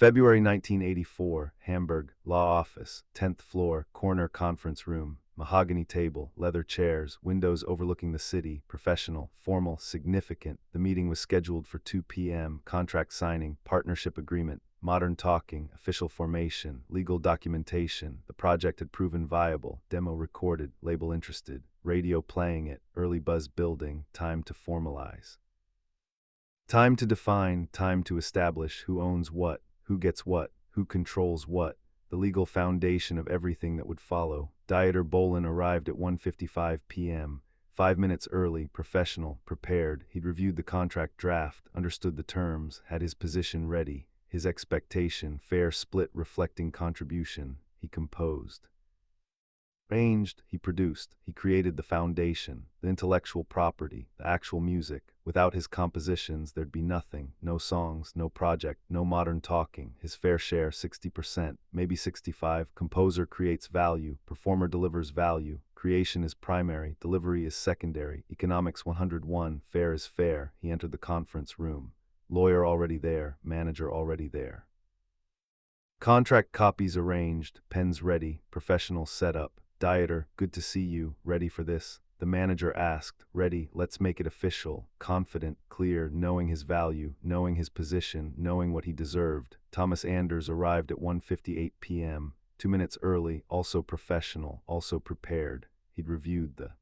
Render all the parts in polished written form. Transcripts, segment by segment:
February 1984, Hamburg, law office, 10th floor, corner conference room, mahogany table, leather chairs, windows overlooking the city, professional, formal, significant. The meeting was scheduled for 2 p.m., contract signing, partnership agreement, modern talking, official formation, legal documentation. The project had proven viable, demo recorded, label interested, radio playing it, early buzz building, time to formalize. Time to define, time to establish who owns what, who gets what, who controls what, the legal foundation of everything that would follow. Dieter Bohlen arrived at 1:55 p.m., 5 minutes early, professional, prepared. He'd reviewed the contract draft, understood the terms, had his position ready, his expectation, fair split reflecting contribution. He composed. Arranged, he produced, he created the foundation, the intellectual property, the actual music. Without his compositions, there'd be nothing, no songs, no project, no modern talking. His fair share, 60%, maybe 65%. Composer creates value, performer delivers value. Creation is primary, delivery is secondary. Economics 101, fair is fair. He entered the conference room. Lawyer already there, manager already there. Contract copies arranged, pens ready, professional setup. Dieter, good to see you, ready for this? The manager asked. Ready, let's make it official. Confident, clear, knowing his value, knowing his position, knowing what he deserved. Thomas Anders arrived at 1:58 p.m., 2 minutes early, also professional, also prepared. He'd reviewed the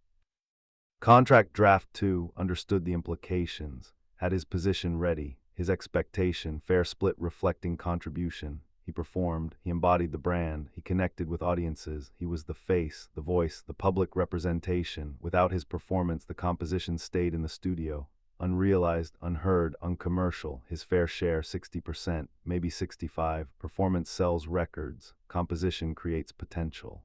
contract draft too, understood the implications, had his position ready, his expectation, fair split reflecting contribution. He performed, he embodied the brand, he connected with audiences, he was the face, the voice, the public representation. Without his performance, the composition stayed in the studio. Unrealized, unheard, uncommercial, his fair share 60%, maybe 65%. Performance sells records, composition creates potential.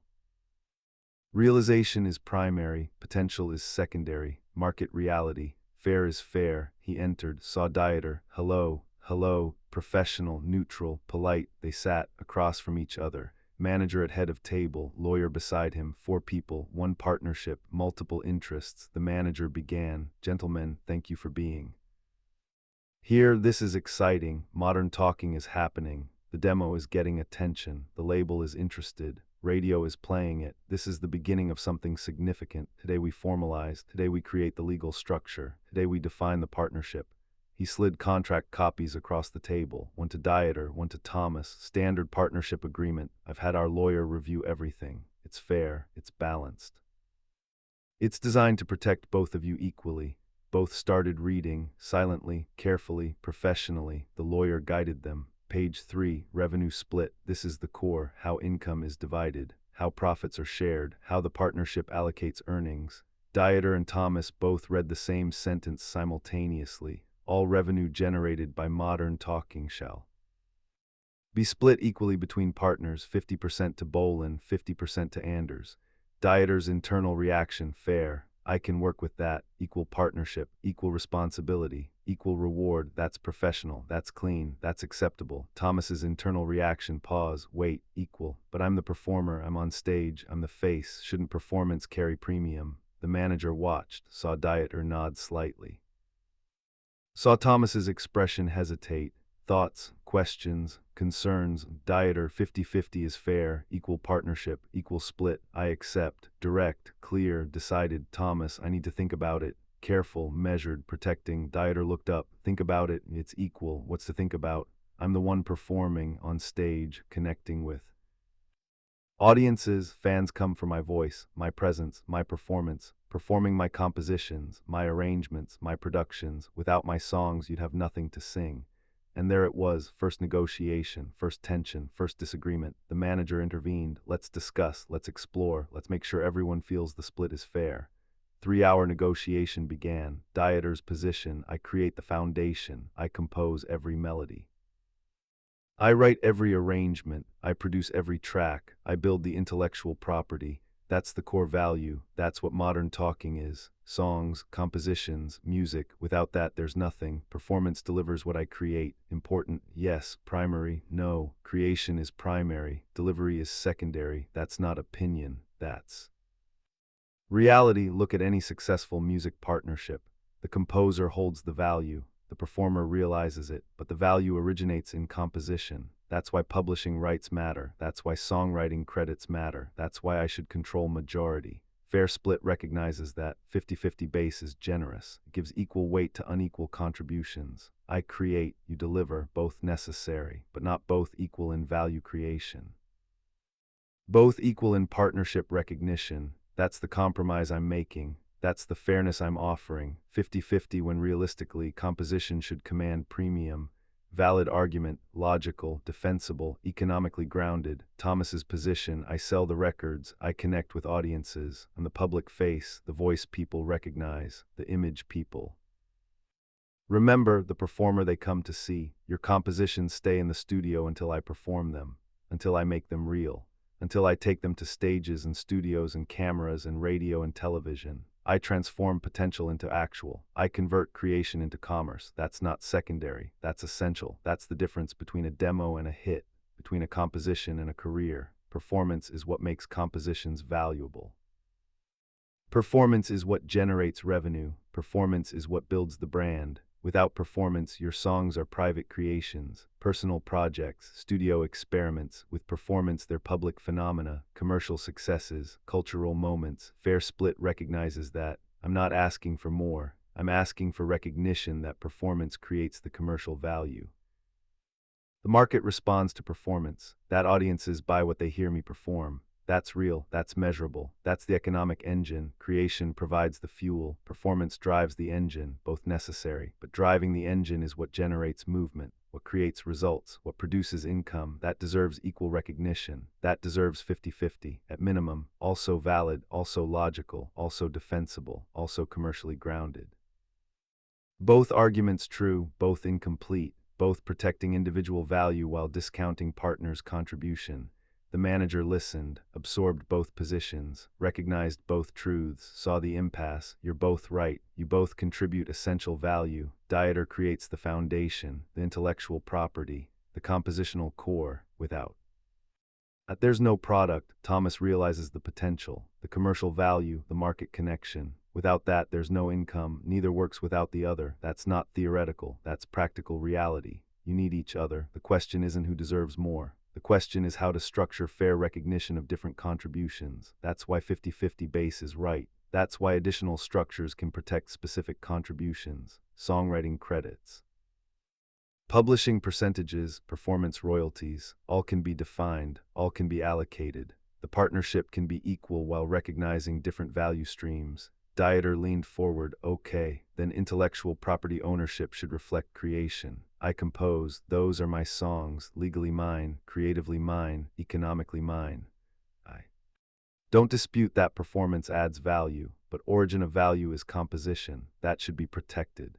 Realization is primary, potential is secondary, market reality. Fair is fair. He entered, saw Dieter, hello, professional, neutral, polite. They sat across from each other. Manager at head of table, lawyer beside him, 4 people, 1 partnership, multiple interests. The manager began, gentlemen, thank you for being here. This is exciting. Modern talking is happening. The demo is getting attention. The label is interested. Radio is playing it. This is the beginning of something significant. Today we formalize. Today we create the legal structure. Today we define the partnership. He slid contract copies across the table, one to Dieter, one to Thomas. Standard partnership agreement. I've had our lawyer review everything. It's fair, it's balanced. It's designed to protect both of you equally. Both started reading, silently, carefully, professionally. The lawyer guided them. Page 3, revenue split. This is the core, how income is divided, how profits are shared, how the partnership allocates earnings. Dieter and Thomas both read the same sentence simultaneously. All revenue generated by modern talking shall be split equally between partners, 50% to Bohlen, 50% to Anders. Dieter's internal reaction, fair. I can work with that. Equal partnership, equal responsibility, equal reward. That's professional, that's clean, that's acceptable. Thomas's internal reaction, pause, wait, equal. But I'm the performer, I'm on stage, I'm the face. Shouldn't performance carry premium? The manager watched, saw Dieter nod slightly. Saw Thomas's expression hesitate. Thoughts, questions, concerns. Dieter, 50-50 is fair, equal partnership, equal split. I accept, direct, clear, decided. Thomas, I need to think about it. Careful, measured, protecting. Dieter looked up. Think about it, it's equal. What's to think about? I'm the one performing, on stage, connecting with audiences. Fans come for my voice, my presence, my performance. Performing my compositions, my arrangements, my productions. Without my songs, you'd have nothing to sing. And there it was, first negotiation, first tension, first disagreement. The manager intervened. Let's discuss, let's explore, let's make sure everyone feels the split is fair. 3-hour negotiation began. Dieter's position, I create the foundation, I compose every melody. I write every arrangement, I produce every track, I build the intellectual property. That's the core value, that's what modern talking is. Songs, compositions, music, without that there's nothing. Performance delivers what I create. Important, yes. Primary, no. Creation is primary, delivery is secondary. That's not opinion, that's reality. Look at any successful music partnership. The composer holds the value, the performer realizes it, but the value originates in composition. That's why publishing rights matter. That's why songwriting credits matter. That's why I should control majority. Fair split recognizes that 50-50 base is generous. It gives equal weight to unequal contributions. I create, you deliver, both necessary, but not both equal in value creation. Both equal in partnership recognition. That's the compromise I'm making. That's the fairness I'm offering. 50-50 when realistically composition should command premium. Valid argument, logical, defensible, economically grounded. Thomas's position: I sell the records, I connect with audiences. I'm the public face, the voice people recognize, the image people remember, the performer they come to see. Your compositions stay in the studio until I perform them, until I make them real, until I take them to stages and studios and cameras and radio and television. I transform potential into actual. I convert creation into commerce. That's not secondary. That's essential. That's the difference between a demo and a hit, between a composition and a career. Performance is what makes compositions valuable. Performance is what generates revenue. Performance is what builds the brand. Without performance, your songs are private creations, personal projects, studio experiments. With performance, they're public phenomena, commercial successes, cultural moments. Fair split recognizes that. I'm not asking for more. I'm asking for recognition that performance creates the commercial value. The market responds to performance. That audiences buy what they hear me perform. That's real, that's measurable, that's the economic engine. Creation provides the fuel, performance drives the engine, both necessary. But driving the engine is what generates movement, what creates results, what produces income. That deserves equal recognition. That deserves 50-50, at minimum, also valid, also logical, also defensible, also commercially grounded. Both arguments true, both incomplete, both protecting individual value while discounting partners' contribution. The manager listened, absorbed both positions, recognized both truths, saw the impasse. You're both right. You both contribute essential value. Dieter creates the foundation, the intellectual property, the compositional core. Without there's no product. Thomas realizes the potential, the commercial value, the market connection. Without that, there's no income. Neither works without the other. That's not theoretical. That's practical reality. You need each other. The question isn't who deserves more. The question is how to structure fair recognition of different contributions. That's why 50-50 base is right. That's why additional structures can protect specific contributions. Songwriting credits, publishing percentages, performance royalties, all can be defined, all can be allocated. The partnership can be equal while recognizing different value streams. Dieter leaned forward. Okay, then intellectual property ownership should reflect creation. I compose, those are my songs, legally mine, creatively mine, economically mine. I don't dispute that performance adds value, but origin of value is composition. That should be protected.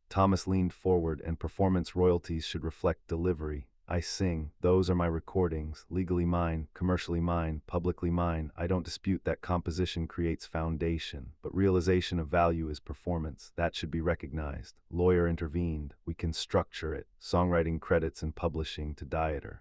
Thomas leaned forward, and performance royalties should reflect delivery. I sing, those are my recordings, legally mine, commercially mine, publicly mine. I don't dispute that composition creates foundation, but realization of value is performance. That should be recognized. Lawyer intervened. We can structure it. Songwriting credits and publishing to Dieter.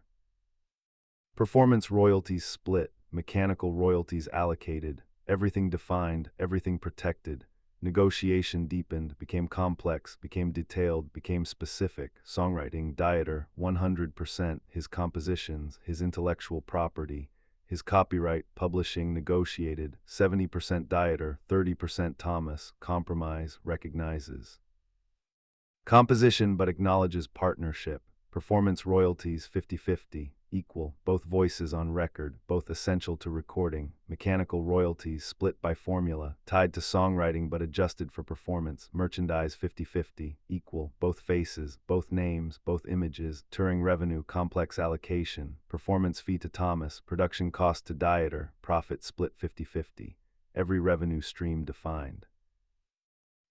Performance royalties split, mechanical royalties allocated, everything defined, everything protected. Negotiation deepened, became complex, became detailed, became specific. Songwriting, Dieter, 100%, his compositions, his intellectual property, his copyright. Publishing, negotiated, 70% Dieter, 30% Thomas. Compromise, recognizes composition but acknowledges partnership. Performance royalties, 50-50, equal, both voices on record, both essential to recording. Mechanical royalties, split by formula, tied to songwriting but adjusted for performance. Merchandise, 50-50, equal, both faces, both names, both images. Touring revenue, complex allocation. Performance fee to Thomas, production cost to Dieter, profit split 50-50. Every revenue stream defined.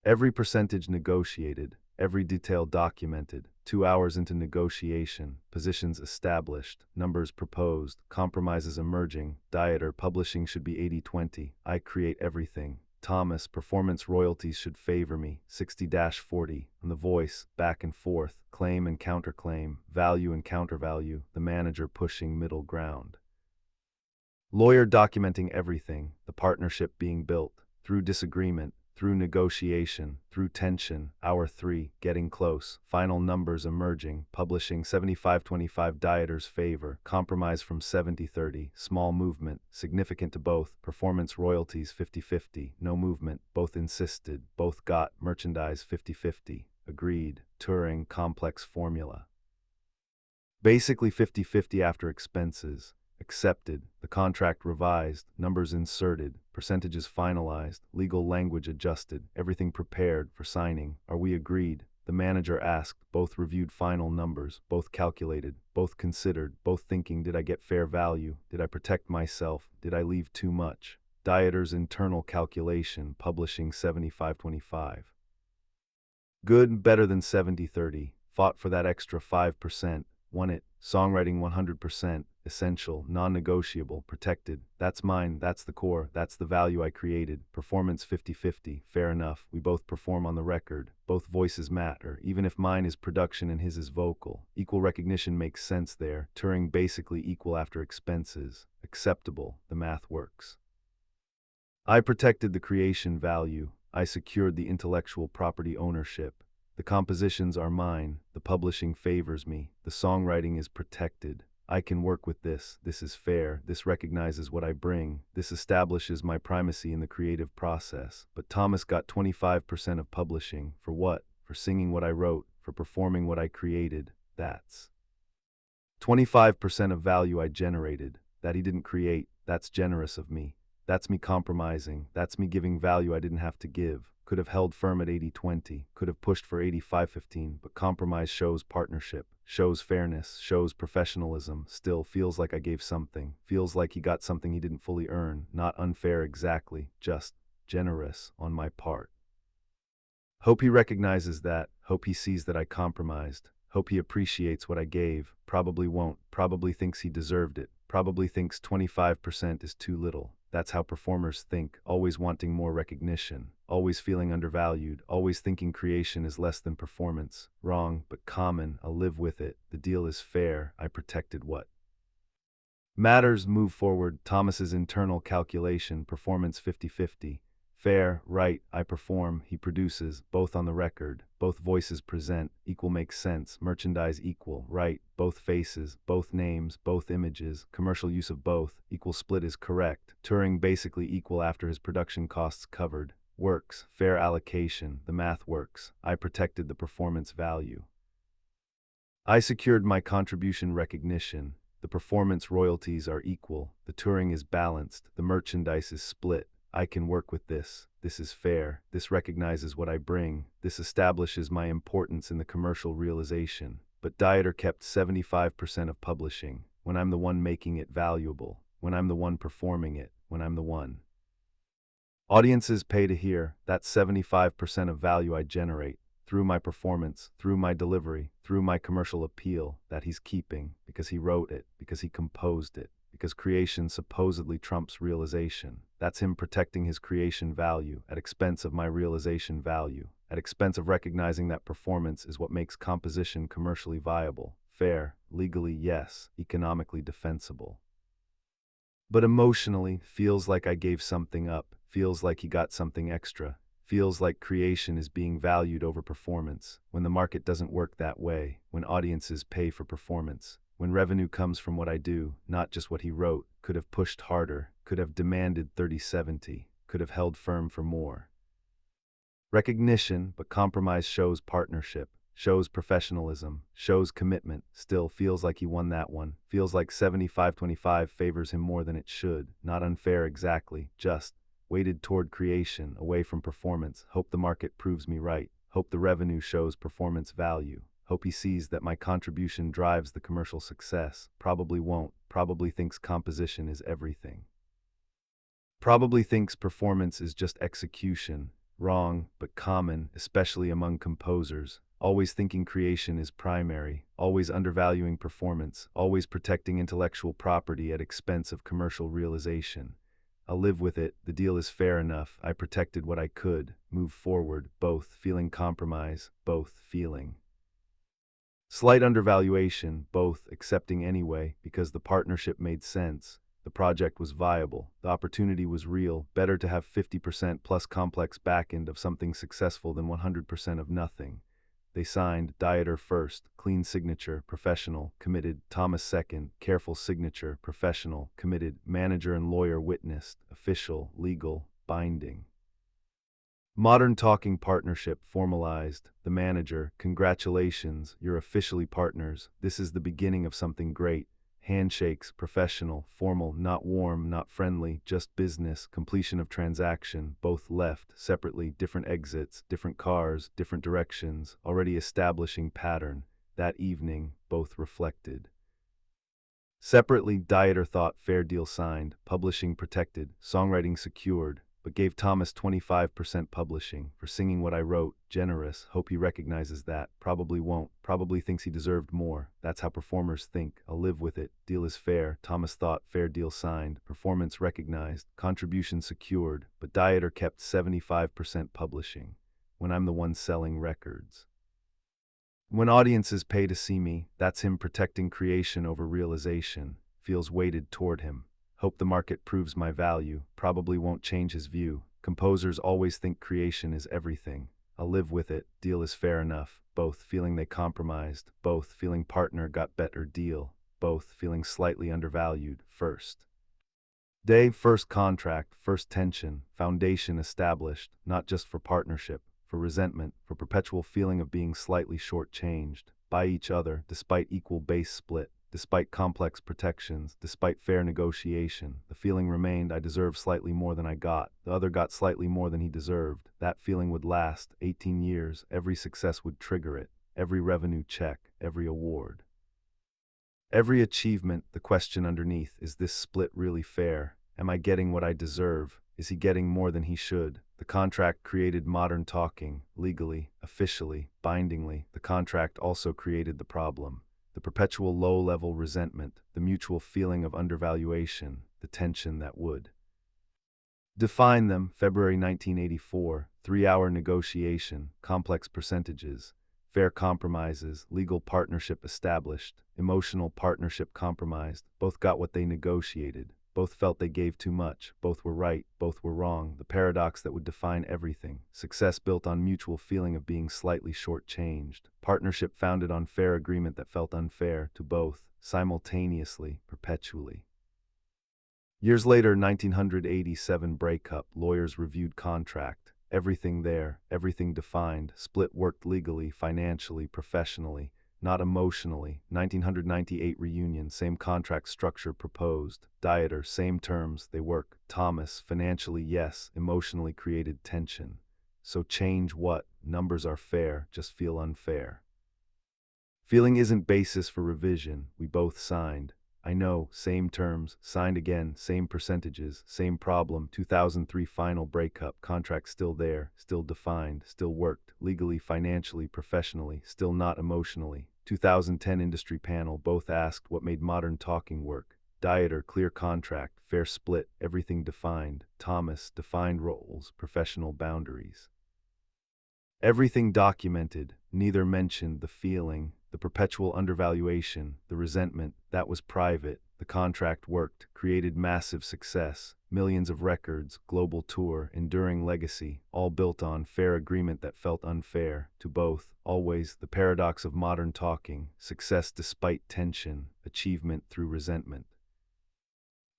Every percentage negotiated, every detail documented. 2 hours into negotiation, positions established, numbers proposed, compromises emerging. Dieter, publishing should be 80-20. I create everything. Thomas, performance royalties should favor me, 60-40. On the voice, back and forth, claim and counterclaim, value and countervalue. The manager pushing middle ground. Lawyer documenting everything, the partnership being built. Through disagreement, through negotiation, through tension. Hour 3, getting close, final numbers emerging, publishing 75-25 dieters favor, compromise from 70-30, small movement, significant to both, performance royalties 50-50, no movement, both insisted, both got, merchandise 50-50, agreed, touring, complex formula. Basically 50-50 after expenses. Accepted, the contract revised, numbers inserted, percentages finalized, legal language adjusted, everything prepared for signing. Are we agreed? The manager asked, both reviewed final numbers, both calculated, both considered, both thinking, did I get fair value? Did I protect myself? Did I leave too much? Dieter's internal calculation, publishing 75-25. Good, better than 70-30, fought for that extra 5%, won it, songwriting 100%, essential, non-negotiable, protected, that's mine, that's the core, that's the value I created, performance 50-50, fair enough, we both perform on the record, both voices matter, even if mine is production and his is vocal, equal recognition makes sense there, touring basically equal after expenses, acceptable, the math works. I protected the creation value, I secured the intellectual property ownership. The compositions are mine, the publishing favors me, the songwriting is protected. I can work with this is fair, this recognizes what I bring, this establishes my primacy in the creative process. But Thomas got 25% of publishing, for what? For singing what I wrote, for performing what I created, that's 25% of value I generated, that he didn't create, that's generous of me. That's me compromising, that's me giving value I didn't have to give. Could have held firm at 80-20, could have pushed for 85-15, but compromise shows partnership, shows fairness, shows professionalism, still feels like I gave something, feels like he got something he didn't fully earn, not unfair exactly, just generous on my part. Hope he recognizes that, hope he sees that I compromised, hope he appreciates what I gave, probably won't, probably thinks he deserved it, probably thinks 25% is too little. That's how performers think, always wanting more recognition, always feeling undervalued, always thinking creation is less than performance. Wrong, but common, I'll live with it. The deal is fair, I protected what matters. Move forward, Thomas's internal calculation, performance 50-50. Fair, right, I perform, he produces, both on the record, both voices present, equal makes sense, merchandise equal, right, both faces, both names, both images, commercial use of both, equal split is correct, touring basically equal after his production costs covered, works, fair allocation, the math works, I protected the performance value. I secured my contribution recognition, the performance royalties are equal, the touring is balanced, the merchandise is split. I can work with this is fair, this recognizes what I bring, this establishes my importance in the commercial realization. But Dieter kept 75% of publishing, when I'm the one making it valuable, when I'm the one performing it, when I'm the one audiences pay to hear, that's 75% of value I generate, through my performance, through my delivery, through my commercial appeal, that he's keeping, because he wrote it, because he composed it, because creation supposedly trumps realization. That's him protecting his creation value at expense of my realization value, at expense of recognizing that performance is what makes composition commercially viable, fair, legally yes, economically defensible. But emotionally, feels like I gave something up, feels like he got something extra, feels like creation is being valued over performance, when the market doesn't work that way, when audiences pay for performance. When revenue comes from what I do, not just what he wrote, could have pushed harder, could have demanded 30-70, could have held firm for more. Recognition, but compromise shows partnership, shows professionalism, shows commitment, still feels like he won that one, feels like 75-25 favors him more than it should, not unfair exactly, just weighted toward creation, away from performance, hope the market proves me right, hope the revenue shows performance value. Hope he sees that my contribution drives the commercial success, probably won't, probably thinks composition is everything. Probably thinks performance is just execution, wrong, but common, especially among composers, always thinking creation is primary, always undervaluing performance, always protecting intellectual property at expense of commercial realization. I'll live with it, the deal is fair enough, I protected what I could, move forward, both feeling compromise, both feeling slight undervaluation, both accepting anyway, because the partnership made sense. The The project was viable. The opportunity was real. Better to have 50% plus complex backend of something successful than 100% of nothing. They signed, Dieter first, clean signature, professional, committed, Thomas second, careful signature, professional, committed, manager and lawyer witnessed, official, legal, binding. Modern talking partnership formalized. The manager, congratulations, you're officially partners. This is the beginning of something great. Handshakes, professional, formal, not warm, not friendly, just business, completion of transaction, both left, separately, different exits, different cars, different directions, already establishing pattern. That evening, both reflected. Separately, Dieter thought fair deal signed, publishing protected, songwriting secured, but gave Thomas 25% publishing for singing what I wrote, generous, hope he recognizes that, probably won't, probably thinks he deserved more, that's how performers think, I'll live with it, deal is fair, Thomas thought fair deal signed, performance recognized, contribution secured, but Dieter kept 75% publishing, when I'm the one selling records. When audiences pay to see me, that's him protecting creation over realization, feels weighted toward him. Hope the market proves my value, probably won't change his view. Composers always think creation is everything. I'll live with it, deal is fair enough. Both feeling they compromised, both feeling partner got better deal, both feeling slightly undervalued, first. Day, first contract, first tension, foundation established, not just for partnership, for resentment, for perpetual feeling of being slightly shortchanged, by each other, despite equal base split. Despite complex protections, despite fair negotiation, the feeling remained I deserved slightly more than I got. The other got slightly more than he deserved. That feeling would last 18 years. Every success would trigger it. Every revenue check, every award. Every achievement, the question underneath, is this split really fair? Am I getting what I deserve? Is he getting more than he should? The contract created modern talking, legally, officially, bindingly. The contract also created the problem. The perpetual low-level resentment, the mutual feeling of undervaluation, the tension that would. Define them, February 1984, 3-hour negotiation, complex percentages, fair compromises, legal partnership established, emotional partnership compromised, both got what they negotiated, both felt they gave too much, both were right, both were wrong, the paradox that would define everything, success built on mutual feeling of being slightly shortchanged, partnership founded on fair agreement that felt unfair to both, simultaneously, perpetually. Years later, 1987 breakup, lawyers reviewed contract, everything there, everything defined, split worked legally, financially, professionally, not emotionally. 1998 reunion, same contract structure proposed. Dieter, same terms, they work. Thomas, financially yes, emotionally created tension. So change what? Numbers are fair, just feel unfair. Feeling isn't basis for revision, we both signed. I know, same terms, signed again, same percentages, same problem, 2003 final breakup, contract still there, still defined, still worked, legally, financially, professionally, still not emotionally. 2010 industry panel, both asked what made modern talking work. Dieter, clear contract, fair split, everything defined. Thomas, defined roles, professional boundaries. Everything documented, neither mentioned the feeling, the perpetual undervaluation, the resentment, that was private. The contract worked, created massive success, millions of records, global tour, enduring legacy, all built on fair agreement that felt unfair, to both, always, the paradox of modern talking, success despite tension, achievement through resentment.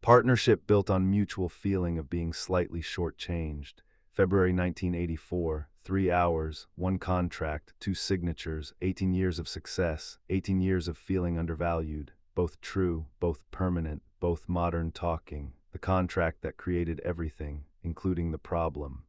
Partnership built on mutual feeling of being slightly shortchanged. February 1984, 3 hours, 1 contract, 2 signatures, 18 years of success, 18 years of feeling undervalued, both true, both permanent, both modern talking, the contract that created everything, including the problem.